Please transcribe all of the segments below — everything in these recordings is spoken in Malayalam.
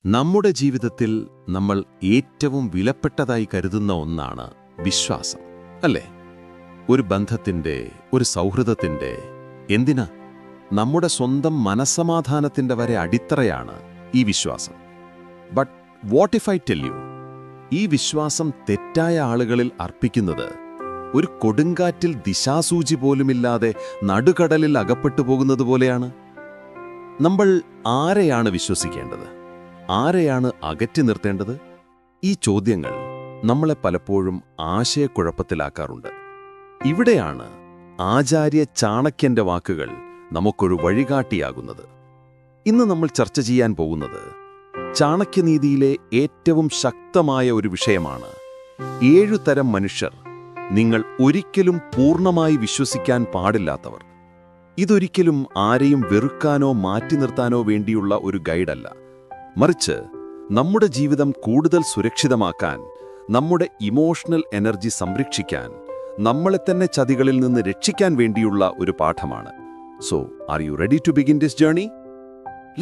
നമ്മുടെ ജീവിതത്തിൽ നമ്മൾ ഏറ്റവും വിലപ്പെട്ടതായി കരുതുന്ന ഒന്നാണ് വിശ്വാസം, അല്ലേ? ഒരു ബന്ധത്തിൻ്റെ, ഒരു സൗഹൃദത്തിൻ്റെ, എന്തിനാ നമ്മുടെ സ്വന്തം മനസ്സമാധാനത്തിൻ്റെ വരെ അടിത്തറയാണ് ഈ വിശ്വാസം. But what if I tell you, ഈ വിശ്വാസം തെറ്റായ ആളുകളിൽ അർപ്പിക്കുന്നത് ഒരു കൊടുങ്കാറ്റിൽ ദിശാസൂചി പോലുമില്ലാതെ നടുകടലിൽ അകപ്പെട്ടു പോകുന്നത് പോലെയാണ്. നമ്മൾ ആരെയാണ് വിശ്വസിക്കേണ്ടത്, ആരെയാണ് അകറ്റി നിർത്തേണ്ടത്? ഈ ചോദ്യങ്ങൾ നമ്മളെ പലപ്പോഴും ആശയക്കുഴപ്പത്തിലാക്കാറുണ്ട്. ഇവിടെയാണ് ആചാര്യ ചാണക്യന്റെ വാക്കുകൾ നമുക്കൊരു വഴികാട്ടിയാകുന്നത്. ഇന്ന് നമ്മൾ ചർച്ച ചെയ്യാൻ പോകുന്നത് ചാണക്യനീതിയിലെ ഏറ്റവും ശക്തമായ ഒരു വിഷയമാണ്. 7 തരം മനുഷ്യർ നിങ്ങൾ ഒരിക്കലും പൂർണ്ണമായി വിശ്വസിക്കാൻ പാടില്ലാത്തവർ. ഇതൊരിക്കലും ആരെയും വെറുക്കാനോ മാറ്റി നിർത്താനോ വേണ്ടിയുള്ള ഒരു ഗൈഡല്ല, മറിച്ച് നമ്മുടെ ജീവിതം കൂടുതൽ സുരക്ഷിതമാക്കാൻ, നമ്മുടെ ഇമോഷണൽ എനർജി സംരക്ഷിക്കാൻ, നമ്മളെ തന്നെ ചതികളിൽ നിന്ന് രക്ഷിക്കാൻ വേണ്ടിയുള്ള ഒരു പാഠമാണ്. So are you ready to begin this journey?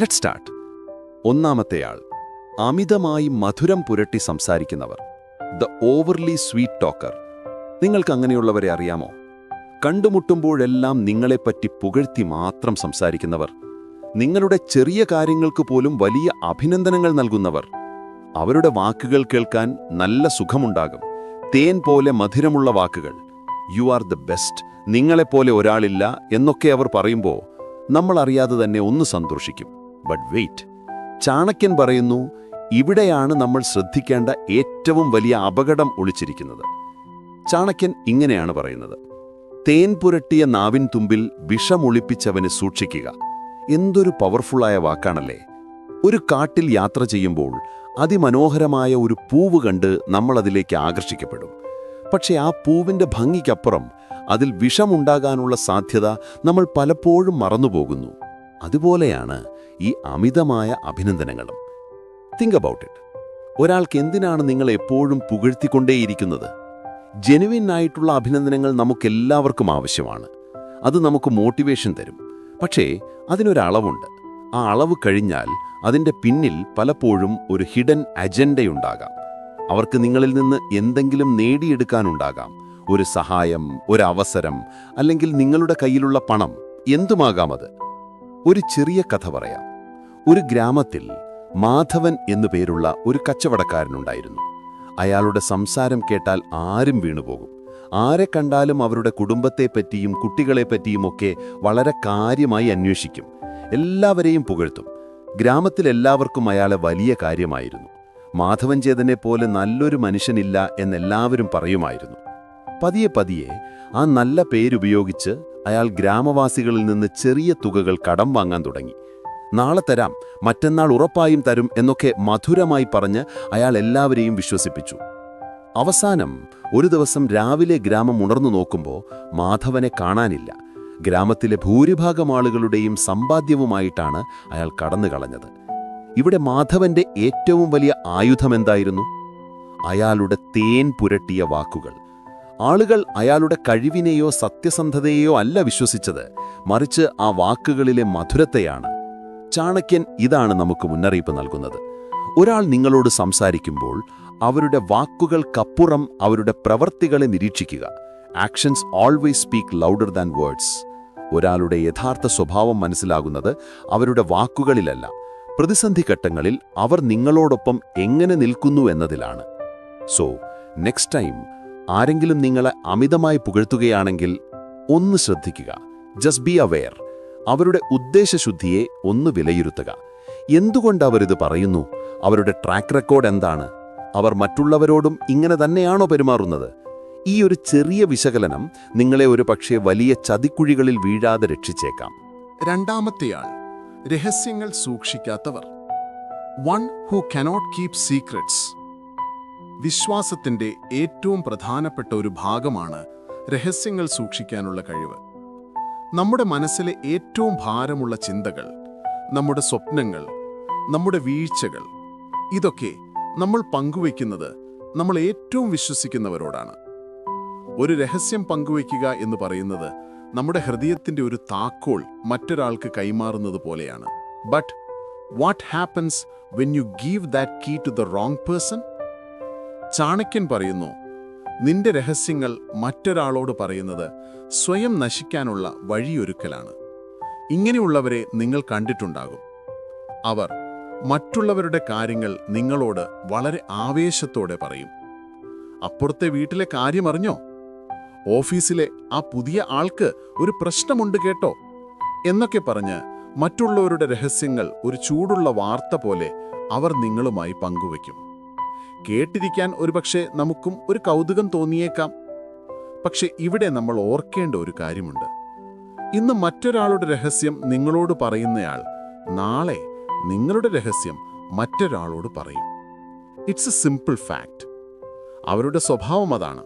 Let's start. ഒന്നാമത്തെയാൾ, അമിതമായി മധുരം പുരട്ടി സംസാരിക്കുന്നവർ, ദ ഓവർലി സ്വീറ്റ് ടോക്കർ. നിങ്ങൾക്ക് അങ്ങനെയുള്ളവരെ അറിയാമോ? കണ്ടുമുട്ടുമ്പോഴെല്ലാം നിങ്ങളെപ്പറ്റി പുകഴ്ത്തി മാത്രം സംസാരിക്കുന്നവർ, നിങ്ങളുടെ ചെറിയ കാര്യങ്ങൾക്ക് പോലും വലിയ അഭിനന്ദനങ്ങൾ നൽകുന്നവർ. അവരുടെ വാക്കുകൾ കേൾക്കാൻ നല്ല സുഖമുണ്ടാകും, തേൻ പോലെ മധുരമുള്ള വാക്കുകൾ. യു ആർ ദ ബെസ്റ്റ്, നിങ്ങളെപ്പോലെ ഒരാളില്ല എന്നൊക്കെ അവർ പറയുമ്പോൾ നമ്മൾ അറിയാതെ തന്നെ ഒന്ന് സന്തോഷിക്കും. ബട്ട് വെയിറ്റ്, ചാണക്യൻ പറയുന്നു, ഇവിടെയാണ് നമ്മൾ ശ്രദ്ധിക്കേണ്ട ഏറ്റവും വലിയ അപകടം ഒളിച്ചിരിക്കുന്നത്. ചാണക്യൻ ഇങ്ങനെയാണ് പറയുന്നത്: തേൻ പുരട്ടിയ നാവിൻ തുമ്പിൽ വിഷമൊളിപ്പിച്ചവന് സൂക്ഷിക്കുക. എന്തൊരു പവർഫുള്ളായ വാക്കാണല്ലേ! ഒരു കാട്ടിൽ യാത്ര ചെയ്യുമ്പോൾ അതിമനോഹരമായ ഒരു പൂവ് കണ്ട് നമ്മളതിലേക്ക് ആകർഷിക്കപ്പെടും. പക്ഷേ ആ പൂവിൻ്റെ ഭംഗിക്കപ്പുറം അതിൽ വിഷമുണ്ടാകാനുള്ള സാധ്യത നമ്മൾ പലപ്പോഴും മറന്നുപോകുന്നു. അതുപോലെയാണ് ഈ അമിതമായ അഭിനന്ദനങ്ങളും. Think about it. ഒരാൾക്ക് എന്തിനാണ് നിങ്ങൾ എപ്പോഴും പുകഴ്ത്തിക്കൊണ്ടേയിരിക്കുന്നത്? ജെനുവിൻ ആയിട്ടുള്ള അഭിനന്ദനങ്ങൾ നമുക്കെല്ലാവർക്കും ആവശ്യമാണ്. അത് നമുക്ക് മോട്ടിവേഷൻ തരും. പക്ഷേ അതിനൊരളവുണ്ട്. ആ അളവ് കഴിഞ്ഞാൽ അതിൻ്റെ പിന്നിൽ പലപ്പോഴും ഒരു ഹിഡൻ അജണ്ടയുണ്ടാകാം. അവർക്ക് നിങ്ങളിൽ നിന്ന് എന്തെങ്കിലും നേടിയെടുക്കാനുണ്ടാകാം. ഒരു സഹായം, ഒരു അവസരം, അല്ലെങ്കിൽ നിങ്ങളുടെ കയ്യിലുള്ള പണം, എന്തുമാകാം അത്. ഒരു ചെറിയ കഥ പറയാം. ഒരു ഗ്രാമത്തിൽ മാധവൻ എന്നു പേരുള്ള ഒരു കച്ചവടക്കാരനുണ്ടായിരുന്നു. അയാളുടെ സംസാരം കേട്ടാൽ ആരും വീണുപോകും. ആരെ കണ്ടാലും അവരുടെ കുടുംബത്തെപ്പറ്റിയും കുട്ടികളെപ്പറ്റിയുമൊക്കെ വളരെ കാര്യമായി അന്വേഷിക്കും. എല്ലാവരെയും പുകഴ്ത്തും. ഗ്രാമത്തിലെല്ലാവർക്കും അയാളെ വലിയ കാര്യമായിരുന്നു. മാധവൻ ചേതനെ പോലെ നല്ലൊരു മനുഷ്യനില്ല എന്നെല്ലാവരും പറയുമായിരുന്നു. പതിയെ പതിയെ ആ നല്ല പേരുപയോഗിച്ച് അയാൾ ഗ്രാമവാസികളിൽ നിന്ന് ചെറിയ തുകകൾ കടം വാങ്ങാൻ തുടങ്ങി. നാളെ തരാം, മറ്റന്നാൾ ഉറപ്പായും തരും എന്നൊക്കെ മധുരമായി പറഞ്ഞ് അയാൾ എല്ലാവരെയും വിശ്വസിപ്പിച്ചു. അവസാനം ഒരു ദിവസം രാവിലെ ഗ്രാമം ഉണർന്നു നോക്കുമ്പോൾ മാധവനെ കാണാനില്ല. ഗ്രാമത്തിലെ ഭൂരിഭാഗം ആളുകളുടെയും സമ്പാദ്യവുമായിട്ടാണ് അയാൾ കടന്നു കളഞ്ഞത്. ഇവിടെ മാധവന്റെ ഏറ്റവും വലിയ ആയുധം എന്തായിരുന്നു? അയാളുടെ തേൻ പുരട്ടിയ വാക്കുകൾ. ആളുകൾ അയാളുടെ കഴിവിനെയോ സത്യസന്ധതയെയോ അല്ല വിശ്വസിച്ചത്, മറിച്ച് ആ വാക്കുകളിലെ മധുരത്തെയാണ്. ചാണക്യൻ ഇതാണ് നമുക്ക് മുന്നറിയിപ്പ് നൽകുന്നത്. ഒരാൾ നിങ്ങളോട് സംസാരിക്കുമ്പോൾ അവരുടെ വാക്കുകൾക്കപ്പുറം അവരുടെ പ്രവൃത്തികളെ നിരീക്ഷിക്കുക. Actions always speak louder than words. ഒരാളുടെ യഥാർത്ഥ സ്വഭാവം മനസ്സിലാകുന്നത് അവരുടെ വാക്കുകളിലല്ല, പ്രതിസന്ധി ഘട്ടങ്ങളിൽ അവർ നിങ്ങളോടൊപ്പം എങ്ങനെ നിൽക്കുന്നു എന്നതിലാണ്. സോ നെക്സ്റ്റ് ടൈം ആരെങ്കിലും നിങ്ങളെ അമിതമായി പുകഴ്ത്തുകയാണെങ്കിൽ ഒന്ന് ശ്രദ്ധിക്കുക. Just be aware. അവരുടെ ഉദ്ദേശശുദ്ധിയെ ഒന്ന് വിലയിരുത്തുക. എന്തുകൊണ്ട് അവരിത് പറയുന്നു? അവരുടെ ട്രാക്ക് റെക്കോർഡ് എന്താണ്? അവർ മറ്റുള്ളവരോടും ഇങ്ങനെ തന്നെയാണോ പെരുമാറുന്നത്? ഈ ഒരു ചെറിയ വിശകലനം നിങ്ങളെ ഒരു പക്ഷേ വലിയ ചതിക്കുഴികളിൽ വീഴാതെ രക്ഷിച്ചേക്കാം. രണ്ടാമത്തെയാൾ, രഹസ്യങ്ങൾ സൂക്ഷിക്കാത്തവർ. One who cannot keep secrets. വിശ്വാസത്തിന്റെ ഏറ്റവും പ്രധാനപ്പെട്ട ഒരു ഭാഗമാണ് രഹസ്യങ്ങൾ സൂക്ഷിക്കാനുള്ള കഴിവ്. നമ്മുടെ മനസ്സിലെ ഏറ്റവും ഭാരമുള്ള ചിന്തകൾ, നമ്മുടെ സ്വപ്നങ്ങൾ, നമ്മുടെ വീഴ്ചകൾ, ഇതൊക്കെ നമ്മൾ പങ്കുവയ്ക്കുന്നത് നമ്മൾ ഏറ്റവും വിശ്വസിക്കുന്നവരോടാണ്. ഒരു രഹസ്യം പങ്കുവയ്ക്കുക എന്ന് പറയുന്നത് നമ്മുടെ ഹൃദയത്തിന്റെ ഒരു താക്കോൽ മറ്റൊരാൾക്ക് കൈമാറുന്നത് പോലെയാണ്. But what happens when you give that key to the wrong person? ചാണക്യൻ പറയുന്നു, നിന്റെ രഹസ്യങ്ങൾ മറ്റൊരാളോട് പറയുന്നത് സ്വയം നശിക്കാനുള്ള വഴിയൊരുക്കലാണ്. ഇങ്ങനെയുള്ളവരെ നിങ്ങൾ കണ്ടിട്ടുണ്ടാകും. അവർ മറ്റുള്ളവരുടെ കാര്യങ്ങൾ നിങ്ങളോട് വളരെ ആവേശത്തോടെ പറയും. അപ്പുറത്തെ വീട്ടിലെ കാര്യമറിഞ്ഞോ? ഓഫീസിലെ ആ പുതിയ ആൾക്ക് ഒരു പ്രശ്നമുണ്ട് കേട്ടോ എന്നൊക്കെ പറഞ്ഞ് മറ്റുള്ളവരുടെ രഹസ്യങ്ങൾ ഒരു ചൂടുള്ള വാർത്ത പോലെ അവർ നിങ്ങളുമായി പങ്കുവയ്ക്കും. കേട്ടിരിക്കാൻ ഒരുപക്ഷെ നമുക്കും ഒരു കൗതുകം തോന്നിയേക്കാം. പക്ഷെ ഇവിടെ നമ്മൾ ഓർക്കേണ്ട ഒരു കാര്യമുണ്ട്. ഇന്ന് മറ്റൊരാളുടെ രഹസ്യം നിങ്ങളോട് പറയുന്നയാൾ നാളെ നിങ്ങളുടെ രഹസ്യം മറ്റൊരാളോട് പറയും. It's A simple fact. അവരുടെ സ്വഭാവം അതാണ്.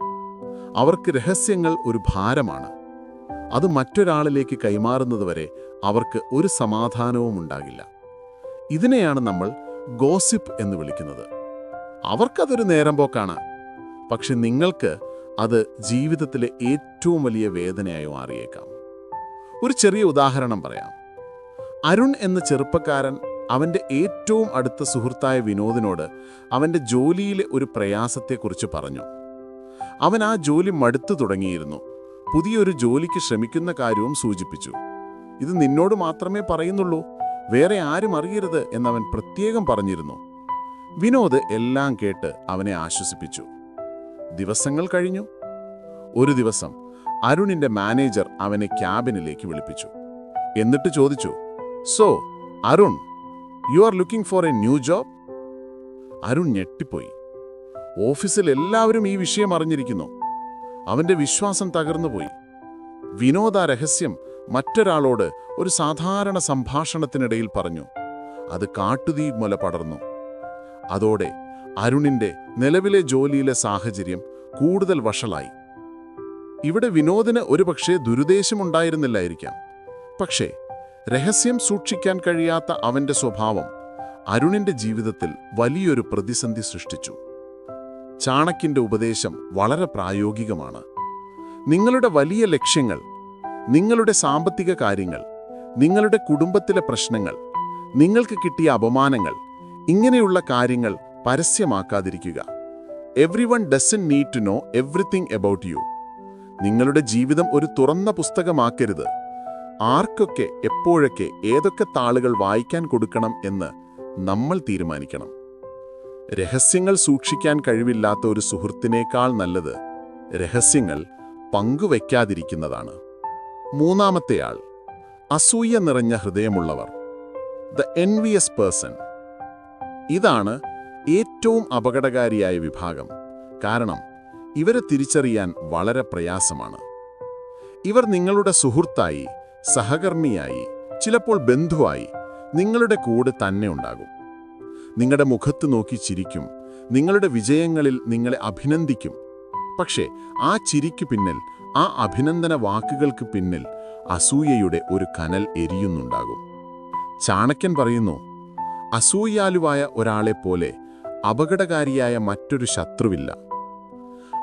അവർക്ക് രഹസ്യങ്ങൾ ഒരു ഭാരമാണ്. അത് മറ്റൊരാളിലേക്ക് കൈമാറുന്നതുവരെ അവർക്ക് ഒരു സമാധാനവും ഉണ്ടാകില്ല. ഇതിനെയാണ് നമ്മൾ ഗോസിപ്പ് എന്ന് വിളിക്കുന്നത്. അവർക്കതൊരു നേരം പോക്കാണ്. പക്ഷെ നിങ്ങൾക്ക് അത് ജീവിതത്തിലെ ഏറ്റവും വലിയ വേദനയായി മാറിയേക്കാം. ഒരു ചെറിയ ഉദാഹരണം പറയാം. അരുൺ എന്ന ചെറുപ്പക്കാരൻ അവൻ്റെ ഏറ്റവും അടുത്ത സുഹൃത്തായ വിനോദിനോട് അവൻ്റെ ജോലിയിലെ ഒരു പ്രയാസത്തെക്കുറിച്ച് പറഞ്ഞു. അവൻ ആ ജോലി മടുത്തു തുടങ്ങിയിരുന്നു. പുതിയൊരു ജോലിക്ക് ശ്രമിക്കുന്ന കാര്യവും സൂചിപ്പിച്ചു. ഇത് നിന്നോട് മാത്രമേ പറയുന്നുള്ളൂ, വേറെ ആരും അറിയരുത് എന്നവൻ പ്രത്യേകം പറഞ്ഞിരുന്നു. വിനോദ് എല്ലാം കേട്ട് അവനെ ആശ്വസിപ്പിച്ചു. ദിവസങ്ങൾ കഴിഞ്ഞു. ഒരു ദിവസം അരുണിന്റെ മാനേജർ അവനെ ക്യാബിനിലേക്ക് വിളിപ്പിച്ചു. എന്നിട്ട് ചോദിച്ചു, so Arun, you are looking for A new job? Arun ഞെട്ടിപ്പോയി. ഓഫീസിൽ എല്ലാവരും ഈ വിഷയം അറിഞ്ഞിരിക്കുന്നു. അവന്റെ വിശ്വാസം തകർന്നുപോയി. വിനോദ് ആ രഹസ്യം മറ്റൊരാളോട് ഒരു സാധാരണ സംഭാഷണത്തിനിടയിൽ പറഞ്ഞു. അത് കാട്ടുതീ മുല പടർന്നു. അതോടെ അരുണിന്റെ നിലവിലെ ജോലിയിലെ സാഹചര്യം കൂടുതൽ വഷളായി. ഇവിടെ വിനോദിന് ഒരുപക്ഷെ ദുരുദ്ദേശമുണ്ടായിരുന്നില്ലായിരിക്കാം. പക്ഷേ രഹസ്യം സൂക്ഷിക്കാൻ കഴിയാത്ത അവന്റെ സ്വഭാവം അരുണിന്റെ ജീവിതത്തിൽ വലിയൊരു പ്രതിസന്ധി സൃഷ്ടിച്ചു. ചാണക്യന്റെ ഉപദേശം വളരെ പ്രായോഗികമാണ്. നിങ്ങളുടെ വലിയ ലക്ഷ്യങ്ങൾ, നിങ്ങളുടെ സാമ്പത്തിക കാര്യങ്ങൾ, നിങ്ങളുടെ കുടുംബത്തിലെ പ്രശ്നങ്ങൾ, നിങ്ങൾക്ക് കിട്ടിയ അപമാനങ്ങൾ, ഇങ്ങനെയുള്ള കാര്യങ്ങൾ പരസ്യമാക്കാതിരിക്കുക. Everyone doesn't need to know everything about you. നിങ്ങളുടെ ജീവിതം ഒരു തുറന്ന പുസ്തകമാക്കരുത്. ആർക്കൊക്കെ എപ്പോഴൊക്കെ ഏതൊക്കെ താളുകൾ വായിക്കാൻ കൊടുക്കണം എന്ന് നമ്മൾ തീരുമാനിക്കണം. രഹസ്യങ്ങൾ സൂക്ഷിക്കാൻ കഴിവില്ലാത്ത ഒരു സുഹൃത്തിനേക്കാൾ നല്ലത് രഹസ്യങ്ങൾ പങ്കുവയ്ക്കാതിരിക്കുന്നതാണ്. മൂന്നാമത്തെയാൾ, അസൂയ നിറഞ്ഞ ഹൃദയമുള്ളവർ, ദ എൻവിയസ് പേഴ്സൺ. ഇതാണ് ഏറ്റവും അപകടകാരിയായ വിഭാഗം. കാരണം ഇവരെ തിരിച്ചറിയാൻ വളരെ പ്രയാസമാണ്. ഇവർ നിങ്ങളുടെ സുഹൃത്തായി, സഹകർമ്മിയായി, ചിലപ്പോൾ ബന്ധുവായി നിങ്ങളുടെ കൂടെ തന്നെ ഉണ്ടാകും. നിങ്ങളുടെ മുഖത്ത് നോക്കി ചിരിക്കും, നിങ്ങളുടെ വിജയങ്ങളിൽ നിങ്ങളെ അഭിനന്ദിക്കും. പക്ഷേ ആ ചിരിക്കു പിന്നിൽ, ആ അഭിനന്ദന വാക്കുകൾക്ക് പിന്നിൽ അസൂയയുടെ ഒരു കനൽ എരിയുന്നുണ്ടാകും. ചാണക്യൻ പറയുന്നു, അസൂയാലുവായ ഒരാളെപ്പോലെ അപകടകാരിയായ മറ്റൊരു ശത്രുവില്ല.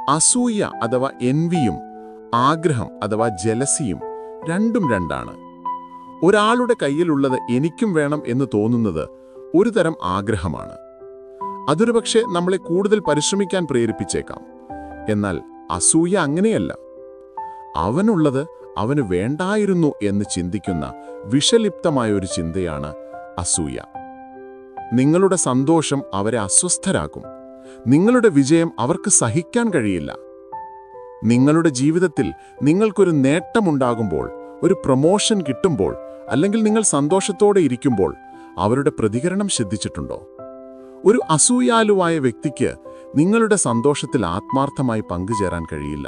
അസൂയ അഥവാ എൻവിയും ആഗ്രഹം അഥവാ ജലസിയും രണ്ടും രണ്ടാണ്. ഒരാളുടെ കയ്യിലുള്ളത് എനിക്കും വേണം എന്ന് തോന്നുന്നത് ഒരു തരം ആഗ്രഹമാണ്. അതൊരുപക്ഷെ നമ്മളെ കൂടുതൽ പരിശ്രമിക്കാൻ പ്രേരിപ്പിച്ചേക്കാം. എന്നാൽ അസൂയ അങ്ങനെയല്ല. അവനുള്ളത് അവന് വേണ്ടായിരുന്നു എന്ന് ചിന്തിക്കുന്ന വിഷലിപ്തമായ ഒരു ചിന്തയാണ് അസൂയ. നിങ്ങളുടെ സന്തോഷം അവരെ അസ്വസ്ഥരാക്കും. നിങ്ങളുടെ വിജയം അവർക്ക് സഹിക്കാൻ കഴിയില്ല. നിങ്ങളുടെ ജീവിതത്തിൽ നിങ്ങൾക്കൊരു നേട്ടമുണ്ടാകുമ്പോൾ, ഒരു പ്രൊമോഷൻ കിട്ടുമ്പോൾ, അല്ലെങ്കിൽ നിങ്ങൾ സന്തോഷത്തോടെ ഇരിക്കുമ്പോൾ അവരുടെ പ്രതികരണം ശ്രദ്ധിച്ചിട്ടുണ്ടോ? ഒരു അസൂയാലുവായ വ്യക്തിക്ക് നിങ്ങളുടെ സന്തോഷത്തിൽ ആത്മാർത്ഥമായി പങ്കുചേരാൻ കഴിയില്ല.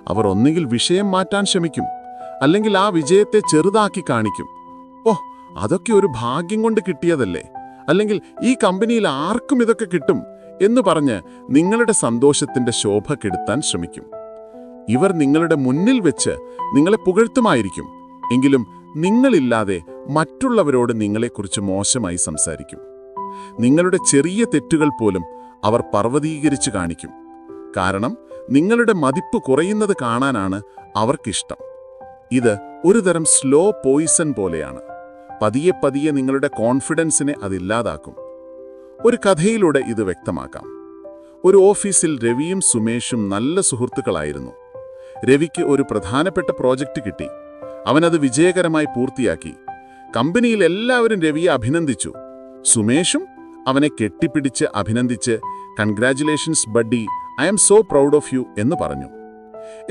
അവർ ഒന്നുകിൽ വിഷയം മാറ്റാൻ ശ്രമിക്കും, അല്ലെങ്കിൽ ആ വിജയത്തെ ചെറുതാക്കി കാണിക്കും. ഓ, അതൊക്കെ ഒരു ഭാഗ്യം കൊണ്ട് കിട്ടിയതല്ലേ, അല്ലെങ്കിൽ ഈ കമ്പനിയിൽ ആർക്കും ഇതൊക്കെ കിട്ടും എന്ന് പറഞ്ഞ് നിങ്ങളുടെ സന്തോഷത്തിന്റെ ശോഭ കെടുത്താൻ ശ്രമിക്കും. ഇവർ നിങ്ങളുടെ മുന്നിൽ വെച്ച് നിങ്ങളെ പുകഴ്ത്തുമായിരിക്കും, എങ്കിലും നിങ്ങളില്ലാതെ മറ്റുള്ളവരോട് നിങ്ങളെക്കുറിച്ച് മോശമായി സംസാരിക്കും. നിങ്ങളുടെ ചെറിയ തെറ്റുകൾ പോലും അവർ പർവ്വതീകരിച്ച് കാണിക്കും. കാരണം നിങ്ങളുടെ മതിപ്പ് കുറയുന്നത് കാണാനാണ് അവർക്കിഷ്ടം. ഇത് ഒരു തരം സ്ലോ പോയിസൺ പോലെയാണ്. പതിയെ പതിയെ നിങ്ങളുടെ കോൺഫിഡൻസിനെ അതില്ലാതാക്കും. ഒരു കഥയിലൂടെ ഇത് വ്യക്തമാക്കാം. ഒരു ഓഫീസിൽ രവിയും സുമേഷും നല്ല സുഹൃത്തുക്കളായിരുന്നു. രവിക്ക് ഒരു പ്രധാനപ്പെട്ട പ്രോജക്റ്റ് കിട്ടി. അവനത് വിജയകരമായി പൂർത്തിയാക്കി. കമ്പനിയിൽ എല്ലാവരും രവിയെ അഭിനന്ദിച്ചു. സുമേഷും അവനെ കെട്ടിപ്പിടിച്ച് അഭിനന്ദിച്ച് congratulations buddy, I am so proud of you എന്ന് പറഞ്ഞു.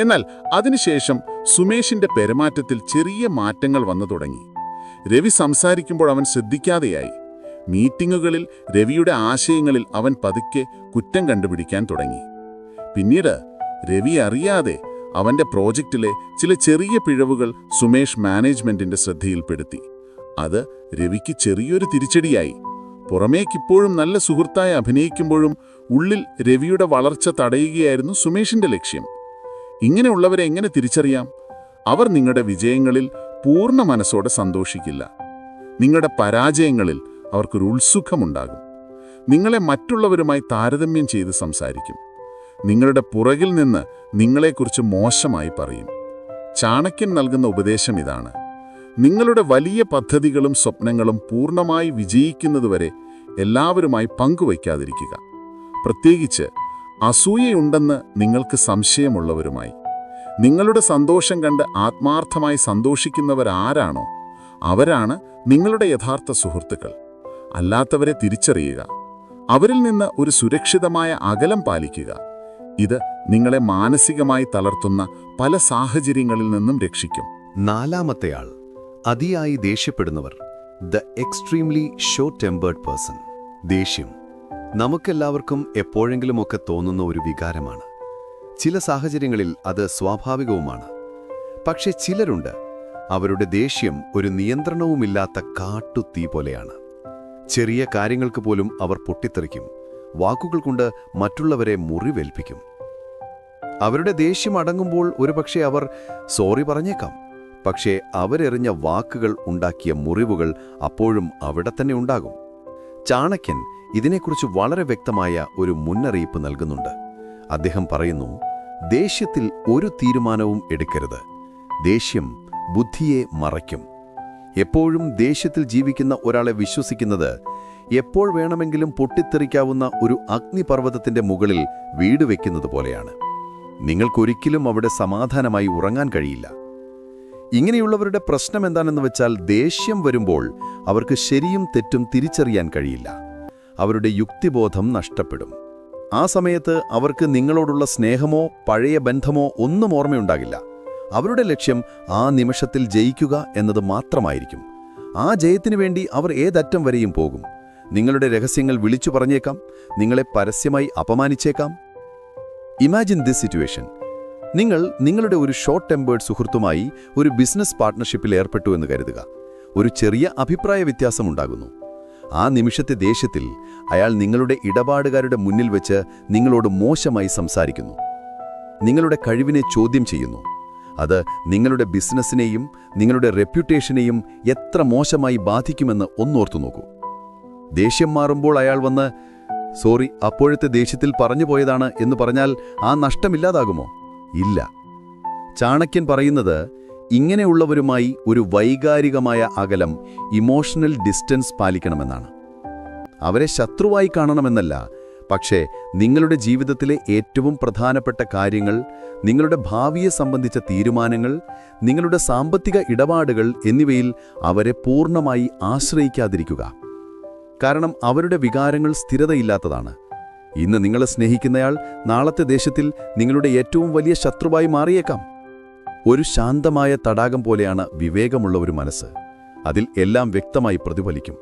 എന്നാൽ അതിനുശേഷം സുമേഷിന്റെ പെരുമാറ്റത്തിൽ ചെറിയ മാറ്റങ്ങൾ വന്നു തുടങ്ങി. രവി സംസാരിക്കുമ്പോൾ അവൻ ശ്രദ്ധിക്കാതെയായി. മീറ്റിംഗുകളിൽ രവിയുടെ ആശയങ്ങളിൽ അവൻ പതുക്കെ കുറ്റം കണ്ടുപിടിക്കാൻ തുടങ്ങി. പിന്നീട് രവി അറിയാതെ അവന്റെ പ്രോജക്റ്റിലെ ചില ചെറിയ പിഴവുകൾ സുമേഷ് മാനേജ്മെന്റിന്റെ ശ്രദ്ധയിൽപ്പെടുത്തി. അത് രവിക്ക് ചെറിയൊരു തിരിച്ചടിയായി. പുറമേക്കിപ്പോഴും നല്ല സുഹൃത്തായി അഭിനയിക്കുമ്പോഴും ഉള്ളിൽ രവിയുടെ വളർച്ച തടയുകയായിരുന്നു സുമേഷിന്റെ ലക്ഷ്യം. ഇങ്ങനെയുള്ളവരെ എങ്ങനെ തിരിച്ചറിയാം? അവർ നിങ്ങളുടെ വിജയങ്ങളിൽ പൂർണ്ണ മനസ്സോടെ സന്തോഷിക്കില്ല. നിങ്ങളുടെ പരാജയങ്ങളിൽ അവർക്കൊരു ഉത്സുഖമുണ്ടാകും. നിങ്ങളെ മറ്റുള്ളവരുമായി താരതമ്യം ചെയ്ത് സംസാരിക്കും. നിങ്ങളുടെ പുറകിൽ നിന്ന് നിങ്ങളെക്കുറിച്ച് മോശമായി പറയും. ചാണക്യൻ നൽകുന്ന ഉപദേശം ഇതാണ്: നിങ്ങളുടെ വലിയ പദ്ധതികളും സ്വപ്നങ്ങളും പൂർണ്ണമായി വിജയിക്കുന്നതുവരെ എല്ലാവരുമായി പങ്കുവയ്ക്കാതിരിക്കുക. പ്രത്യേകിച്ച് അസൂയയുണ്ടെന്ന് നിങ്ങൾക്ക് സംശയമുള്ളവരുമായി. നിങ്ങളുടെ സന്തോഷം കണ്ട് ആത്മാർത്ഥമായി സന്തോഷിക്കുന്നവരാരാണോ അവരാണ് നിങ്ങളുടെ യഥാർത്ഥ സുഹൃത്തുക്കൾ. അല്ലാത്തവരെ തിരിച്ചറിയുക. അവരിൽ നിന്ന് ഒരു സുരക്ഷിതമായ അകലം പാലിക്കുക. ഇത് നിങ്ങളെ മാനസികമായി തളർത്തുന്ന പല സാഹചര്യങ്ങളിൽ നിന്നും രക്ഷിക്കും. നാലാമത്തെയാൾ, അതിയായി ദേഷ്യപ്പെടുന്നവർ. The extremely short tempered person. ദേഷ്യം നമുക്കെല്ലാവർക്കും എപ്പോഴെങ്കിലുമൊക്കെ തോന്നുന്ന ഒരു വികാരമാണ്. ചില സാഹചര്യങ്ങളിൽ അത് സ്വാഭാവികവുമാണ്. പക്ഷെ ചിലരുണ്ട്, അവരുടെ ദേഷ്യം ഒരു നിയന്ത്രണവുമില്ലാത്ത കാട്ടുതീ പോലെയാണ്. ചെറിയ കാര്യങ്ങൾക്ക് പോലും അവർ പൊട്ടിത്തെറിക്കും. വാക്കുകൾ കൊണ്ട് മറ്റുള്ളവരെ മുറിവേൽപ്പിക്കും. അവരുടെ ദേഷ്യം അടങ്ങുമ്പോൾ ഒരുപക്ഷെ അവർ സോറി പറഞ്ഞേക്കാം. പക്ഷേ അവരെറിഞ്ഞ വാക്കുകൾ ഉണ്ടാക്കിയ മുറിവുകൾ അപ്പോഴും അവിടെ തന്നെ ഉണ്ടാകും. ചാണക്യൻ ഇതിനെക്കുറിച്ച് വളരെ വ്യക്തമായ ഒരു മുന്നറിയിപ്പ് നൽകുന്നുണ്ട്. അദ്ദേഹം പറയുന്നു, ദേഷ്യത്തിൽ ഒരു തീരുമാനവും എടുക്കരുത്. ദേഷ്യം ബുദ്ധിയെ മറയ്ക്കും. എപ്പോഴും ദേഷ്യത്തിൽ ജീവിക്കുന്ന ഒരാളെ വിശ്വസിക്കുന്നത് എപ്പോൾ വേണമെങ്കിലും പൊട്ടിത്തെറിക്കാവുന്ന ഒരു അഗ്നിപർവ്വതത്തിന്റെ മുകളിൽ വീട് വയ്ക്കുന്നത് പോലെയാണ്. നിങ്ങൾക്കൊരിക്കലും അവിടെ സമാധാനമായി ഉറങ്ങാൻ കഴിയില്ല. ഇങ്ങനെയുള്ളവരുടെ പ്രശ്നം എന്താണെന്ന് വെച്ചാൽ, ദേഷ്യം വരുമ്പോൾ അവർക്ക് ശരിയും തെറ്റും തിരിച്ചറിയാൻ കഴിയില്ല. അവരുടെ യുക്തിബോധം നഷ്ടപ്പെടും. ആ സമയത്ത് അവർക്ക് നിങ്ങളോടുള്ള സ്നേഹമോ പഴയ ബന്ധമോ ഒന്നും ഓർമ്മയുണ്ടാകില്ല. അവരുടെ ലക്ഷ്യം ആ നിമിഷത്തിൽ ജയിക്കുക എന്നത് മാത്രമായിരിക്കും. ആ ജയത്തിനു വേണ്ടി അവർ ഏതറ്റം വരെയും പോകും. നിങ്ങളുടെ രഹസ്യങ്ങൾ വിളിച്ചു പറഞ്ഞേക്കാം. നിങ്ങളെ പരസ്യമായി അപമാനിച്ചേക്കാം. Imagine this situation. നിങ്ങൾ നിങ്ങളുടെ ഒരു ഷോർട്ട് ടെമ്പേർഡ് സുഹൃത്തുമായി ഒരു ബിസിനസ് പാർട്ട്ണർഷിപ്പിൽ ഏർപ്പെട്ടു എന്ന് കരുതുക. ഒരു ചെറിയ അഭിപ്രായ വ്യത്യാസമുണ്ടാകുന്നു. ആ നിമിഷത്തെ ദേഷ്യത്തിൽ അയാൾ നിങ്ങളുടെ ഇടപാടുകാരുടെ മുന്നിൽ വെച്ച് നിങ്ങളോട് മോശമായി സംസാരിക്കുന്നു. നിങ്ങളുടെ കഴിവിനെ ചോദ്യം ചെയ്യുന്നു. അത് നിങ്ങളുടെ ബിസിനസ്സിനെയും നിങ്ങളുടെ റെപ്യൂട്ടേഷനെയും എത്ര മോശമായി ബാധിക്കുമെന്ന് ഒന്നോർത്തു നോക്കൂ. ദേഷ്യം മാറുമ്പോൾ അയാൾ വന്ന് സോറി, അപ്പോഴത്തെ ദേഷ്യത്തിൽ പറഞ്ഞു പോയതാണ് എന്ന് പറഞ്ഞാൽ ആ നഷ്ടമില്ലാതാകുമോ? ഇല്ല. ചാണക്യൻ പറയുന്നത്, ഇങ്ങനെയുള്ളവരുമായി ഒരു വൈകാരികമായ അകലം, ഇമോഷണൽ ഡിസ്റ്റൻസ് പാലിക്കണമെന്നാണ്. അവരെ ശത്രുവായി കാണണമെന്നല്ല, പക്ഷേ നിങ്ങളുടെ ജീവിതത്തിലെ ഏറ്റവും പ്രധാനപ്പെട്ട കാര്യങ്ങൾ, നിങ്ങളുടെ ഭാവിയെ സംബന്ധിച്ച തീരുമാനങ്ങൾ, നിങ്ങളുടെ സാമ്പത്തിക ഇടപാടുകൾ എന്നിവയിൽ അവരെ പൂർണ്ണമായി ആശ്രയിക്കാതിരിക്കുക. കാരണം അവരുടെ വികാരങ്ങൾ സ്ഥിരതയില്ലാത്തതാണ്. ഇന്ന് നിങ്ങളെ സ്നേഹിക്കുന്നയാൾ നാളത്തെ ദേഷ്യത്തിൽ നിങ്ങളുടെ ഏറ്റവും വലിയ ശത്രുവായി മാറിയേക്കാം. ഒരു ശാന്തമായ തടാകം പോലെയാണ് വിവേകമുള്ള ഒരു മനസ്സ്. അതിൽ എല്ലാം വ്യക്തമായി പ്രതിഫലിക്കും.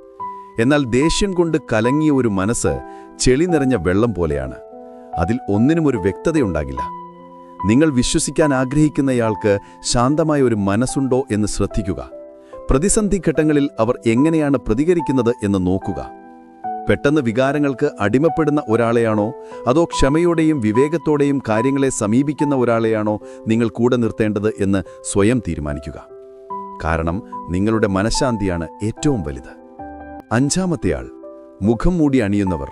എന്നാൽ ദേഷ്യം കൊണ്ട് കലങ്ങിയ ഒരു മനസ്സ് ചെളി നിറഞ്ഞ വെള്ളം പോലെയാണ്. അതിൽ ഒന്നിനും ഒരു വ്യക്തതയുണ്ടാകില്ല. നിങ്ങൾ വിശ്വസിക്കാൻ ആഗ്രഹിക്കുന്നയാൾക്ക് ശാന്തമായ ഒരു മനസ്സുണ്ടോ എന്ന് ശ്രദ്ധിക്കുക. പ്രതിസന്ധി ഘട്ടങ്ങളിൽ അവർ എങ്ങനെയാണ് പ്രതികരിക്കുന്നത് എന്ന് നോക്കുക. പെട്ടെന്ന് വികാരങ്ങൾക്ക് അടിമപ്പെടുന്ന ഒരാളെയാണോ അതോ ക്ഷമയോടെയും വിവേകത്തോടെയും കാര്യങ്ങളെ സമീപിക്കുന്ന ഒരാളെയാണോ നിങ്ങൾ കൂടെ നിർത്തേണ്ടത് എന്ന് സ്വയം തീരുമാനിക്കുക. കാരണം നിങ്ങളുടെ മനഃശാന്തിയാണ് ഏറ്റവും വലുത്. അഞ്ചാമത്തെയാൾ, മുഖം മൂടി അണിയുന്നവർ.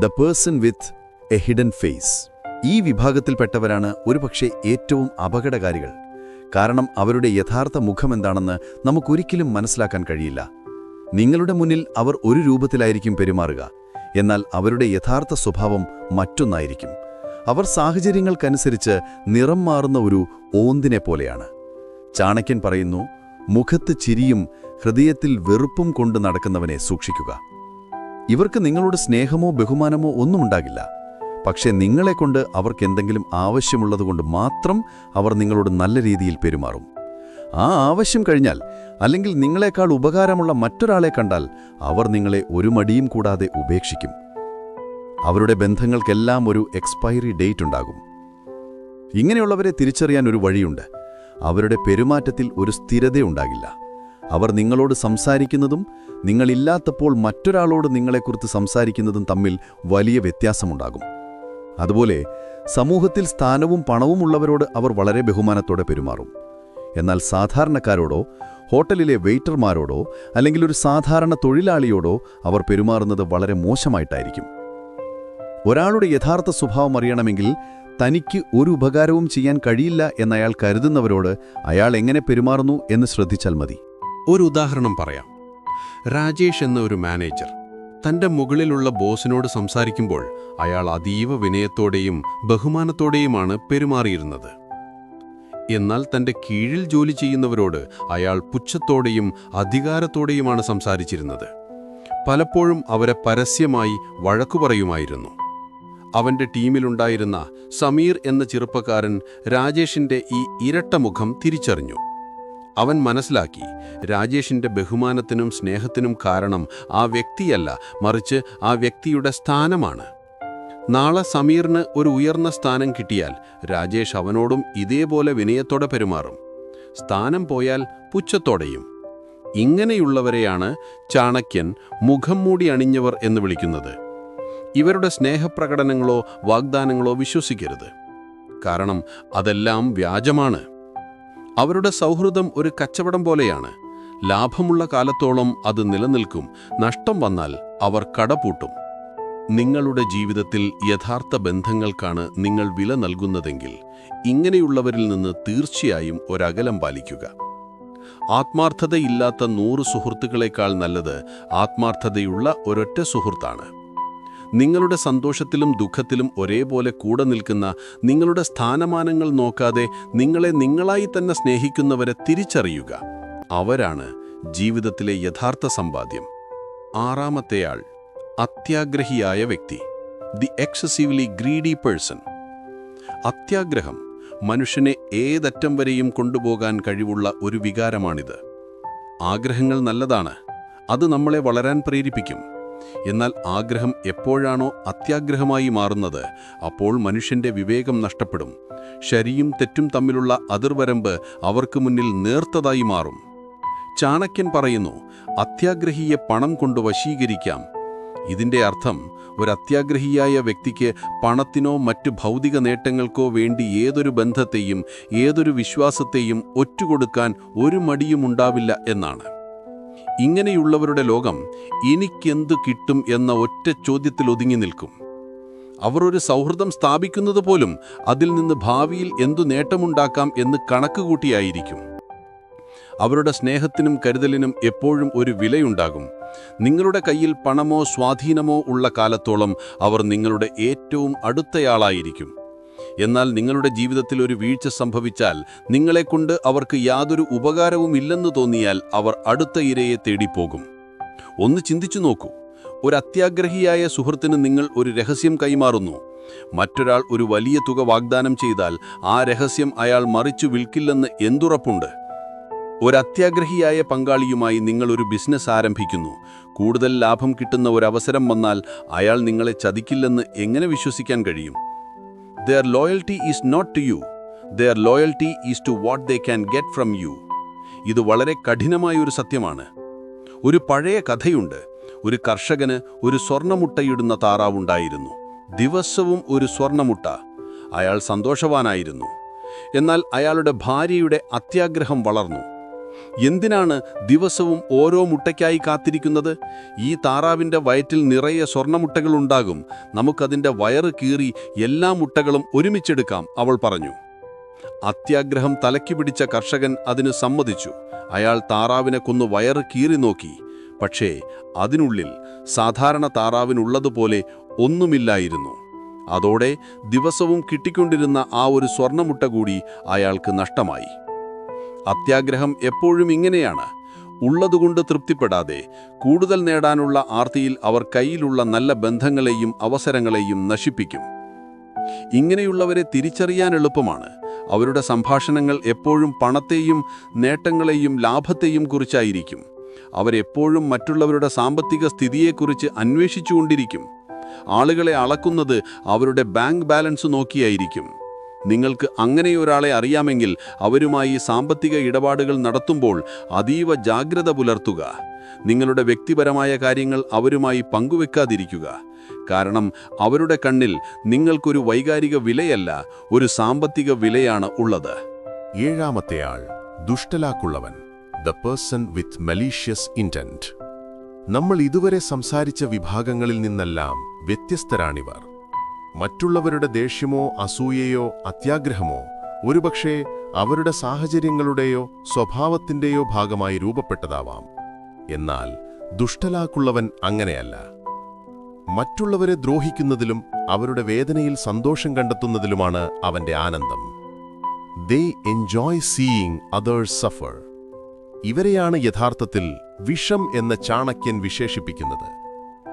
The person with a hidden face. ഈ വിഭാഗത്തിൽപ്പെട്ടവരാണ് ഒരുപക്ഷെ ഏറ്റവും അപകടകാരികൾ. കാരണം അവരുടെ യഥാർത്ഥ മുഖമെന്താണെന്ന് നമുക്കൊരിക്കലും മനസ്സിലാക്കാൻ കഴിയില്ല. നിങ്ങളുടെ മുന്നിൽ അവർ ഒരു രൂപത്തിലായിരിക്കും പെരുമാറുക, എന്നാൽ അവരുടെ യഥാർത്ഥ സ്വഭാവം മറ്റൊന്നായിരിക്കും. അവർ സാഹചര്യങ്ങൾക്കനുസരിച്ച് നിറം മാറുന്ന ഒരു ഓന്തിനെ പോലെയാണ്. ചാണക്യൻ പറയുന്നു, മുഖത്ത് ചിരിയും ഹൃദയത്തിൽ വെറുപ്പും കൊണ്ട് നടക്കുന്നവനെ സൂക്ഷിക്കുക. ഇവർക്ക് നിങ്ങളോട് സ്നേഹമോ ബഹുമാനമോ ഒന്നും ഉണ്ടാകില്ല. പക്ഷേ നിങ്ങളെക്കൊണ്ട് അവർക്കെന്തെങ്കിലും ആവശ്യമുള്ളതുകൊണ്ട് മാത്രം അവർ നിങ്ങളോട് നല്ല രീതിയിൽ പെരുമാറും. ആ ആവശ്യം കഴിഞ്ഞാൽ, അല്ലെങ്കിൽ നിങ്ങളെക്കാൾ ഉപകാരമുള്ള മറ്റൊരാളെ കണ്ടാൽ അവർ നിങ്ങളെ ഒരു മടിയും കൂടാതെ ഉപേക്ഷിക്കും. അവരുടെ ബന്ധങ്ങൾക്കെല്ലാം ഒരു എക്സ്പയറി ഡേറ്റ് ഉണ്ടാകും. ഇങ്ങനെയുള്ളവരെ തിരിച്ചറിയാൻ ഒരു വഴിയുണ്ട്. അവരുടെ പെരുമാറ്റത്തിൽ ഒരു സ്ഥിരതയുണ്ടാകില്ല. അവർ നിങ്ങളോട് സംസാരിക്കുന്നതും നിങ്ങളില്ലാത്തപ്പോൾ മറ്റൊരാളോട് നിങ്ങളെക്കുറിച്ച് സംസാരിക്കുന്നതും തമ്മിൽ വലിയ വ്യത്യാസമുണ്ടാകും. അതുപോലെ സമൂഹത്തിൽ സ്ഥാനവും പണവും ഉള്ളവരോട് അവർ വളരെ ബഹുമാനത്തോടെ പെരുമാറും. എന്നാൽ സാധാരണക്കാരോടോ ഹോട്ടലിലെ വെയിറ്റർമാരോടോ അല്ലെങ്കിൽ ഒരു സാധാരണ തൊഴിലാളിയോടോ അവർ പെരുമാറുന്നത് വളരെ മോശമായിട്ടായിരിക്കും. ഒരാളുടെ യഥാർത്ഥ സ്വഭാവം അറിയണമെങ്കിൽ തനിക്ക് ഒരു ഉപകാരവും ചെയ്യാൻ കഴിയില്ല എന്നയാൾ കരുതുന്നവരോട് അയാൾ എങ്ങനെ പെരുമാറുന്നു എന്ന് ശ്രദ്ധിച്ചാൽ മതി. ഒരു ഉദാഹരണം പറയാം. രാജേഷ് എന്ന ഒരു മാനേജർ തൻ്റെ മുകളിലുള്ള ബോസിനോട് സംസാരിക്കുമ്പോൾ അയാൾ അതീവ വിനയത്തോടെയും ബഹുമാനത്തോടെയുമാണ് പെരുമാറിയിരുന്നത്. എന്നാൽ തൻ്റെ കീഴിൽ ജോലി ചെയ്യുന്നവരോട് അയാൾ പുച്ഛത്തോടെയും അധികാരത്തോടെയുമാണ് സംസാരിച്ചിരുന്നത്. പലപ്പോഴും അവരെ പരസ്യമായി വഴക്കു പറയുമായിരുന്നു. അവൻ്റെ ടീമിലുണ്ടായിരുന്ന സമീർ എന്ന ചെറുപ്പക്കാരൻ രാജേഷിൻ്റെ ഈ ഇരട്ട മുഖം തിരിച്ചറിഞ്ഞു. അവൻ മനസ്സിലാക്കി, രാജേഷിൻ്റെ ബഹുമാനത്തിനും സ്നേഹത്തിനും കാരണം ആ വ്യക്തിയല്ല, മറിച്ച് ആ വ്യക്തിയുടെ സ്ഥാനമാണ്. നാളെ സമീറിന് ഒരു ഉയർന്ന സ്ഥാനം കിട്ടിയാൽ രാജേഷ് അവനോടും ഇതേപോലെ വിനയത്തോടെ പെരുമാറും. സ്ഥാനം പോയാൽ പുച്ഛത്തോടെയും. ഇങ്ങനെയുള്ളവരെയാണ് ചാണക്യൻ മുഖം മൂടി അണിഞ്ഞവർ എന്ന് വിളിക്കുന്നത്. ഇവരുടെ സ്നേഹപ്രകടനങ്ങളോ വാഗ്ദാനങ്ങളോ വിശ്വസിക്കരുത്. കാരണം അതെല്ലാം വ്യാജമാണ്. അവരുടെ സൗഹൃദം ഒരു കച്ചവടം പോലെയാണ്. ലാഭമുള്ള കാലത്തോളം അത് നിലനിൽക്കും. നഷ്ടം വന്നാൽ അവർ കടപൂട്ടും. നിങ്ങളുടെ ജീവിതത്തിൽ യഥാർത്ഥ ബന്ധങ്ങൾക്കാണ് നിങ്ങൾ വില നൽകുന്നതെങ്കിൽ ഇങ്ങനെയുള്ളവരിൽ നിന്ന് തീർച്ചയായും ഒരകലം പാലിക്കുക. ആത്മാർത്ഥതയില്ലാത്ത 100 സുഹൃത്തുക്കളെക്കാൾ നല്ലത് ആത്മാർത്ഥതയുള്ള ഒരൊറ്റ സുഹൃത്താണ്. നിങ്ങളുടെ സന്തോഷത്തിലും ദുഃഖത്തിലും ഒരേപോലെ കൂടെ നിൽക്കുന്ന, നിങ്ങളുടെ സ്ഥാനമാനങ്ങൾ നോക്കാതെ നിങ്ങളെ നിങ്ങളായി തന്നെ സ്നേഹിക്കുന്നവരെ തിരിച്ചറിയുക. അവരാണ് ജീവിതത്തിലെ യഥാർത്ഥ സമ്പാദ്യം. 6-ാമത്തെയാൾ, അത്യാഗ്രഹിയായ വ്യക്തി, ദി എക്സസീവ്ലി ഗ്രീഡി പേഴ്സൺ. അത്യാഗ്രഹം മനുഷ്യനെ ഏതറ്റം വരെയും കൊണ്ടുപോകാൻ കഴിവുള്ള ഒരു വികാരമാണിത്. ആഗ്രഹങ്ങൾ നല്ലതാണ്. അത് നമ്മളെ വളരാൻ പ്രേരിപ്പിക്കും. എന്നാൽ ആഗ്രഹം എപ്പോഴാണോ അത്യാഗ്രഹമായി മാറുന്നത്, അപ്പോൾ മനുഷ്യന്റെ വിവേകം നഷ്ടപ്പെടും. ശരിയും തെറ്റും തമ്മിലുള്ള അതിർവരമ്പ് അവർക്ക് മുന്നിൽ നേർത്തതായി മാറും. ചാണക്യൻ പറയുന്നു, അത്യാഗ്രഹിയെ പണം കൊണ്ട് വശീകരിക്കാം. ഇതിന്റെ അർത്ഥം, ഒരു അത്യാഗ്രഹിയായ വ്യക്തിക്ക് പണത്തിനോ മറ്റു ഭൗതിക നേട്ടങ്ങൾക്കോ വേണ്ടി ഏതൊരു ബന്ധത്തെയും ഏതൊരു വിശ്വാസത്തെയും ഒറ്റുകൊടുക്കാൻ ഒരു മടിയുമുണ്ടാവില്ല എന്നാണ്. ഇങ്ങനെയുള്ളവരുടെ ലോകം എനിക്കെന്തു കിട്ടും എന്ന ഒറ്റ ചോദ്യത്തിൽ ഒതുങ്ങി നിൽക്കും. അവർ ഒരു സൗഹൃദം സ്ഥാപിക്കുന്നത് പോലും അതിൽ നിന്ന് ഭാവിയിൽ എന്തു നേട്ടമുണ്ടാക്കാം എന്ന് കണക്കുകൂട്ടിയായിരിക്കും. അവരുടെ സ്നേഹത്തിനും കരുതലിനും എപ്പോഴും ഒരു വിലയുണ്ടാകും. നിങ്ങളുടെ കയ്യിൽ പണമോ സ്വാധീനമോ ഉള്ള കാലത്തോളം അവർ നിങ്ങളുടെ ഏറ്റവും അടുത്തയാളായിരിക്കും. എന്നാൽ നിങ്ങളുടെ ജീവിതത്തിൽ ഒരു വീഴ്ച സംഭവിച്ചാൽ, നിങ്ങളെക്കൊണ്ട് അവർക്ക് യാതൊരു ഉപകാരവും ഇല്ലെന്ന് തോന്നിയാൽ അവർ അടുത്ത ഇരയെ തേടിപ്പോകും. ഒന്ന് ചിന്തിച്ചു നോക്കൂ. ഒരു അത്യാഗ്രഹിയായ സുഹൃത്തിന് നിങ്ങൾ ഒരു രഹസ്യം കൈമാറുന്നു. മറ്റൊരാൾ ഒരു വലിയ തുക വാഗ്ദാനം ചെയ്താൽ ആ രഹസ്യം അയാൾ മറിച്ചു വിൽക്കില്ലെന്ന് എന്തുറപ്പുണ്ട്? ഒരു അത്യാഗ്രഹിയായ പങ്കാളിയുമായി നിങ്ങൾ ഒരു ബിസിനസ് ആരംഭിക്കുന്നു. കൂടുതൽ ലാഭം കിട്ടുന്ന ഒരവസരം വന്നാൽ അയാൾ നിങ്ങളെ ചതിക്കില്ലെന്ന് എങ്ങനെ വിശ്വസിക്കാൻ കഴിയും? Their loyalty is not to you. Their loyalty is to what they can get from you. ഇത് വളരെ കഠിനമായൊരു സത്യമാണ്. ഒരു പഴയ കഥയുണ്ട്. ഒരു കർഷകന് ഒരു സ്വർണ്ണമുട്ടയിടുന്ന താറാവുണ്ടായിരുന്നു. ദിവസവും ഒരു സ്വർണ്ണമുട്ട. അയാൾ സന്തോഷവാനായിരുന്നു. എന്നാൽ അയാളുടെ ഭാര്യയുടെ അത്യാഗ്രഹം വളർന്നു. എന്തിനാണ് ദിവസവും ഓരോ മുട്ടയ്ക്കായി കാത്തിരിക്കുന്നത്? ഈ താറാവിൻ്റെ വയറ്റിൽ നിറയെ സ്വർണ്ണമുട്ടകളുണ്ടാകും. നമുക്കതിൻ്റെ വയറ് കീറി എല്ലാ മുട്ടകളും ഒരുമിച്ചെടുക്കാം, അവൾ പറഞ്ഞു. അത്യാഗ്രഹം തലയ്ക്ക് പിടിച്ച കർഷകൻ അതിന് സമ്മതിച്ചു. അയാൾ താറാവിനെ കൊന്നു വയറ് കീറി നോക്കി. പക്ഷേ അതിനുള്ളിൽ സാധാരണ താറാവിനുള്ളതുപോലെ ഒന്നുമില്ലായിരുന്നു. അതോടെ ദിവസവും കിട്ടിക്കൊണ്ടിരുന്ന ആ ഒരു സ്വർണ്ണമുട്ട കൂടി അയാൾക്ക് നഷ്ടമായി. അത്യാഗ്രഹം എപ്പോഴും ഇങ്ങനെയാണ്. ഉള്ളതുകൊണ്ട് തൃപ്തിപ്പെടാതെ കൂടുതൽ നേടാനുള്ള ആർത്തിയിൽ അവർ കയ്യിലുള്ള നല്ല ബന്ധങ്ങളെയും അവസരങ്ങളെയും നശിപ്പിക്കും. ഇങ്ങനെയുള്ളവരെ തിരിച്ചറിയാൻ എളുപ്പമാണ്. അവരുടെ സംഭാഷണങ്ങൾ എപ്പോഴും പണത്തെയും നേട്ടങ്ങളെയും ലാഭത്തെയും കുറിച്ചായിരിക്കും. അവരെപ്പോഴും മറ്റുള്ളവരുടെ സാമ്പത്തിക സ്ഥിതിയെക്കുറിച്ച് അന്വേഷിച്ചുകൊണ്ടിരിക്കും. ആളുകളെ അളക്കുന്നത് അവരുടെ ബാങ്ക് ബാലൻസ് നോക്കിയായിരിക്കും. നിങ്ങൾക്ക് അങ്ങനെയൊരാളെ അറിയാമെങ്കിൽ അവരുമായി സാമ്പത്തിക ഇടപാടുകൾ നടത്തുമ്പോൾ അതീവ ജാഗ്രത പുലർത്തുക. നിങ്ങളുടെ വ്യക്തിപരമായ കാര്യങ്ങൾ അവരുമായി പങ്കുവെക്കാതിരിക്കുക. കാരണം അവരുടെ കണ്ണിൽ നിങ്ങൾക്കൊരു വൈകാരിക വിലയല്ല, ഒരു സാമ്പത്തിക വിലയാണ് ഉള്ളത്. ഏഴാമത്തെയാൾ ദുഷ്ടലാക്കുള്ളവൻ, the person with malicious intent. നമ്മൾ ഇതുവരെ സംസാരിച്ച വിഭാഗങ്ങളിൽ നിന്നെല്ലാം വ്യത്യസ്തരാണിവർ. മറ്റുള്ളവരുടെ ദേഷ്യമോ അസൂയയോ അത്യാഗ്രഹമോ ഒരുപക്ഷേ അവരുടെ സാഹചര്യങ്ങളുടെയോ സ്വഭാവത്തിൻ്റെയോ ഭാഗമായി രൂപപ്പെട്ടതാവാം. എന്നാൽ ദുഷ്ടലാക്കുള്ളവൻ അങ്ങനെയല്ല. മറ്റുള്ളവരെ ദ്രോഹിക്കുന്നതിലും അവരുടെ വേദനയിൽ സന്തോഷം കണ്ടെത്തുന്നതിലുമാണ് അവന്റെ ആനന്ദം. They enjoy seeing others suffer. ഇവരെയാണ് യഥാർത്ഥത്തിൽ വിഷം എന്ന ചാണക്യൻ വിശേഷിപ്പിക്കുന്നത്.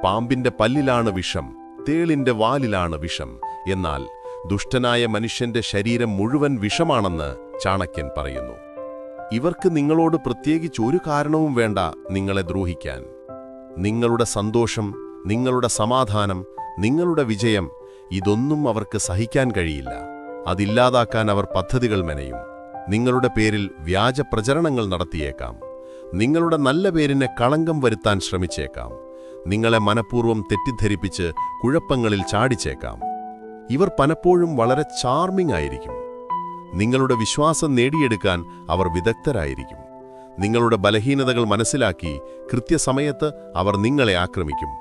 പാമ്പിന്റെ പല്ലിലാണ് വിഷം, തേളിന്റെ വാലിലാണ് വിഷം. എന്നാൽ ദുഷ്ടനായ മനുഷ്യന്റെ ശരീരം മുഴുവൻ വിഷമാണെന്ന് ചാണക്യൻ പറയുന്നു. ഇവർക്ക് നിങ്ങളോട് പ്രത്യേകിച്ച് ഒരു കാരണവും വേണ്ട നിങ്ങളെ ദ്രോഹിക്കാൻ. നിങ്ങളുടെ സന്തോഷം, നിങ്ങളുടെ സമാധാനം, നിങ്ങളുടെ വിജയം ഇതൊന്നും അവർക്ക് സഹിക്കാൻ കഴിയില്ല. അതില്ലാതാക്കാൻ അവർ പദ്ധതികൾ മെനയും. നിങ്ങളുടെ പേരിൽ വ്യാജ പ്രചരണങ്ങൾ നടത്തിയേക്കാം. നിങ്ങളുടെ നല്ല പേരിനെ കളങ്കം വരുത്താൻ ശ്രമിച്ചേക്കാം. നിങ്ങളെ മനഃപൂർവ്വം തെറ്റിദ്ധരിപ്പിച്ച് കുഴപ്പങ്ങളിൽ ചാടിച്ചേക്കാം. ഇവർ പലപ്പോഴും വളരെ ചാർമിംഗ് ആയിരിക്കും. നിങ്ങളുടെ വിശ്വാസം നേടിയെടുക്കാൻ അവർ വിദഗ്ധരായിരിക്കും. നിങ്ങളുടെ ബലഹീനതകൾ മനസ്സിലാക്കി കൃത്യസമയത്ത് അവർ നിങ്ങളെ ആക്രമിക്കും.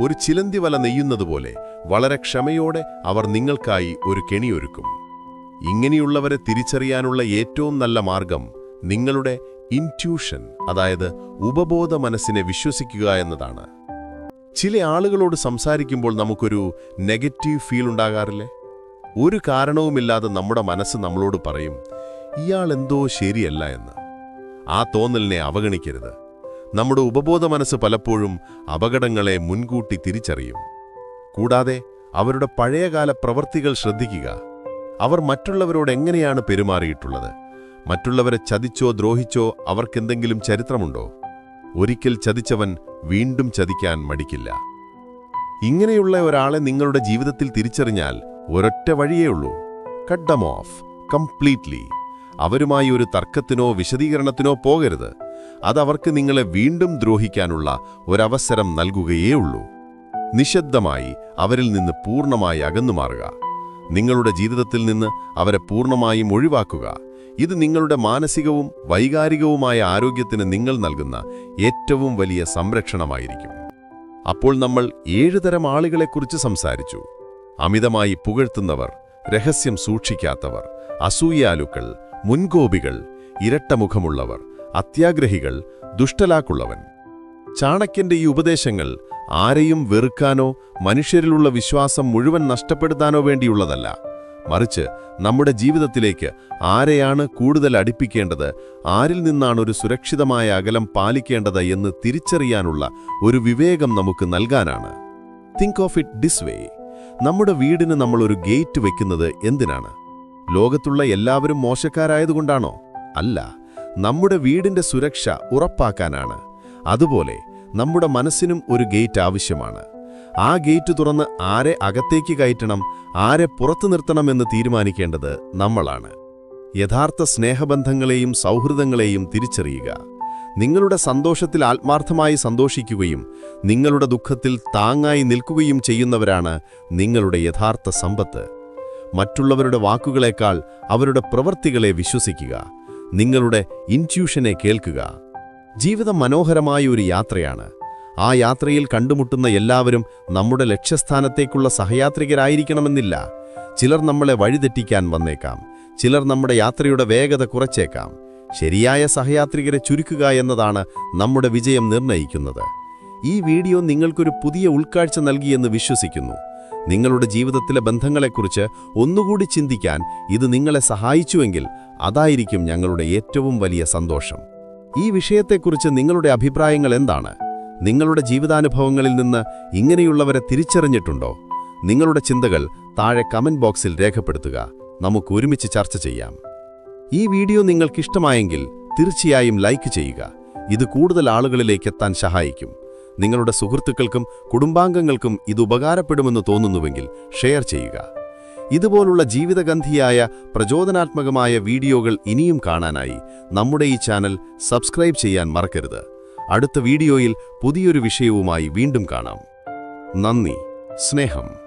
ഒരു ചിലന്തി വല നെയ്യുന്നതുപോലെ വളരെ ക്ഷമയോടെ അവർ നിങ്ങൾക്കായി ഒരു കെണിയൊരുക്കും. ഇങ്ങനെയുള്ളവരെ തിരിച്ചറിയാനുള്ള ഏറ്റവും നല്ല മാർഗം നിങ്ങളുടെ ഇൻറ്റ്യൂഷൻ, അതായത് ഉപബോധ മനസ്സിനെ വിശ്വസിക്കുക എന്നതാണ്. ചില ആളുകളോട് സംസാരിക്കുമ്പോൾ നമുക്കൊരു നെഗറ്റീവ് ഫീൽ ഉണ്ടാകാറില്ലേ? ഒരു കാരണവുമില്ലാതെ നമ്മുടെ മനസ്സ് നമ്മളോട് പറയും, ഇയാൾ എന്തോ ശരിയല്ല എന്ന്. ആ തോന്നലിനെ അവഗണിക്കരുത്. നമ്മുടെ ഉപബോധ മനസ്സ് പലപ്പോഴും അപകടങ്ങളെ മുൻകൂട്ടി തിരിച്ചറിയും. കൂടാതെ അവരുടെ പഴയകാല പ്രവൃത്തികൾ ശ്രദ്ധിക്കുക. അവർ മറ്റുള്ളവരോട് എങ്ങനെയാണ് പെരുമാറിയിട്ടുള്ളത്? മറ്റുള്ളവരെ ചതിച്ചോ ദ്രോഹിച്ചോ അവർക്കെന്തെങ്കിലും ചരിത്രമുണ്ടോ? ഒരിക്കൽ ചതിച്ചവൻ വീണ്ടും ചതിക്കാൻ മടിക്കില്ല. ഇങ്ങനെയുള്ള ഒരാളെ നിങ്ങളുടെ ജീവിതത്തിൽ തിരിച്ചറിഞ്ഞാൽ ഒരൊറ്റ വഴിയേ ഉള്ളൂ: കട്ട് ദം ഓഫ് കംപ്ലീറ്റ്ലി. അവരുമായി ഒരു തർക്കത്തിനോ വിശദീകരണത്തിനോ പോകരുത്. അതവർക്ക് നിങ്ങളെ വീണ്ടും ദ്രോഹിക്കാനുള്ള ഒരവസരം നൽകുകയേ ഉള്ളൂ. നിശബ്ദമായി അവരിൽ നിന്ന് പൂർണ്ണമായി അകന്നുമാറുക. നിങ്ങളുടെ ജീവിതത്തിൽ നിന്ന് അവരെ പൂർണ്ണമായും ഒഴിവാക്കുക. ഇത് നിങ്ങളുടെ മാനസികവും വൈകാരികവുമായ ആരോഗ്യത്തിന് നിങ്ങൾ നൽകുന്ന ഏറ്റവും വലിയ സംരക്ഷണമായിരിക്കും. അപ്പോൾ നമ്മൾ 7 തരം ആളുകളെക്കുറിച്ച് സംസാരിച്ചു. അമിതമായി പുകഴ്ത്തുന്നവർ, രഹസ്യം സൂക്ഷിക്കാത്തവർ, അസൂയാലുക്കൾ, മുൻകോപികൾ, ഇരട്ടമുഖമുള്ളവർ, അത്യാഗ്രഹികൾ, ദുഷ്ടലാക്കുള്ളവൻ. ചാണക്യന്റെ ഈ ഉപദേശങ്ങൾ ആരെയും വെറുക്കാനോ മനുഷ്യരിലുള്ള വിശ്വാസം മുഴുവൻ നഷ്ടപ്പെടുത്താനോ വേണ്ടിയുള്ളതല്ല. മറിച്ച് നമ്മുടെ ജീവിതത്തിലേക്ക് ആരെയാണ് കൂടുതൽ അടുപ്പിക്കേണ്ടത്, ആരിൽ നിന്നാണ് ഒരു സുരക്ഷിതമായ അകലം പാലിക്കേണ്ടത് എന്ന് തിരിച്ചറിയാനുള്ള ഒരു വിവേകം നമുക്ക് നൽകാനാണ്. Think of it this way. നമ്മുടെ വീടിന് നമ്മൾ ഒരു ഗേറ്റ് വെക്കുന്നത് എന്തിനാണ്? ലോകത്തുള്ള എല്ലാവരും മോശക്കാരായതുകൊണ്ടാണോ? അല്ല, നമ്മുടെ വീടിന്റെ സുരക്ഷ ഉറപ്പാക്കാനാണ്. അതുപോലെ നമ്മുടെ മനസ്സിനും ഒരു ഗേറ്റ് ആവശ്യമാണ്. ആ ഗേറ്റ് തുറന്ന് ആരെ അകത്തേക്ക് കയറ്റണം, ആരെ പുറത്തു നിർത്തണമെന്ന് തീരുമാനിക്കേണ്ടത് നമ്മളാണ്. യഥാർത്ഥ സ്നേഹബന്ധങ്ങളെയും സൗഹൃദങ്ങളെയും തിരിച്ചറിയുക. നിങ്ങളുടെ സന്തോഷത്തിൽ ആത്മാർത്ഥമായി സന്തോഷിക്കുകയും നിങ്ങളുടെ ദുഃഖത്തിൽ താങ്ങായി നിൽക്കുകയും ചെയ്യുന്നവരാണ് നിങ്ങളുടെ യഥാർത്ഥ സമ്പത്ത്. മറ്റുള്ളവരുടെ വാക്കുകളേക്കാൾ അവരുടെ പ്രവൃത്തികളെ വിശ്വസിക്കുക. നിങ്ങളുടെ ഇൻറ്റ്യൂഷനെ കേൾക്കുക. ജീവിതം മനോഹരമായ ഒരു യാത്രയാണ്. ആ യാത്രയിൽ കണ്ടുമുട്ടുന്ന എല്ലാവരും നമ്മുടെ ലക്ഷ്യസ്ഥാനത്തേക്കുള്ള സഹയാത്രികരായിരിക്കണമെന്നില്ല. ചിലർ നമ്മളെ വഴിതെറ്റിക്കാൻ വന്നേക്കാം. ചിലർ നമ്മുടെ യാത്രയുടെ വേഗത കുറച്ചേക്കാം. ശരിയായ സഹയാത്രികരെ ചുരുക്കുക എന്നതാണ് നമ്മുടെ വിജയം നിർണ്ണയിക്കുന്നത്. ഈ വീഡിയോ നിങ്ങൾക്കൊരു പുതിയ ഉൾക്കാഴ്ച നൽകിയെന്ന് വിശ്വസിക്കുന്നു. നിങ്ങളുടെ ജീവിതത്തിലെ ബന്ധങ്ങളെക്കുറിച്ച് ഒന്നുകൂടി ചിന്തിക്കാൻ ഇത് നിങ്ങളെ സഹായിച്ചുവെങ്കിൽ അതായിരിക്കും ഞങ്ങളുടെ ഏറ്റവും വലിയ സന്തോഷം. ഈ വിഷയത്തെക്കുറിച്ച് നിങ്ങളുടെ അഭിപ്രായങ്ങൾ എന്താണ്? നിങ്ങളുടെ ജീവിതാനുഭവങ്ങളിൽ നിന്ന് ഇങ്ങനെയുള്ളവരെ തിരിച്ചറിഞ്ഞിട്ടുണ്ടോ? നിങ്ങളുടെ ചിന്തകൾ താഴെ കമന്റ് ബോക്സിൽ രേഖപ്പെടുത്തുക. നമുക്ക് ഒരുമിച്ച് ചർച്ച ചെയ്യാം. ഈ വീഡിയോ നിങ്ങൾക്കിഷ്ടമായെങ്കിൽ തീർച്ചയായും ലൈക്ക് ചെയ്യുക. ഇത് കൂടുതൽ ആളുകളിലേക്ക് എത്താൻ സഹായിക്കും. നിങ്ങളുടെ സുഹൃത്തുക്കൾക്കും കുടുംബാംഗങ്ങൾക്കും ഇത് ഉപകാരപ്പെടുമെന്ന് തോന്നുന്നുവെങ്കിൽ ഷെയർ ചെയ്യുക. ഇതുപോലുള്ള ജീവിതഗന്ധിയായ പ്രചോദനാത്മകമായ വീഡിയോകൾ ഇനിയും കാണാനായി നമ്മുടെ ഈ ചാനൽ സബ്സ്ക്രൈബ് ചെയ്യാൻ മറക്കരുത്. അടുത്ത വീഡിയോയിൽ പുതിയൊരു വിഷയവുമായി വീണ്ടും കാണാം. നന്ദി, സ്നേഹം.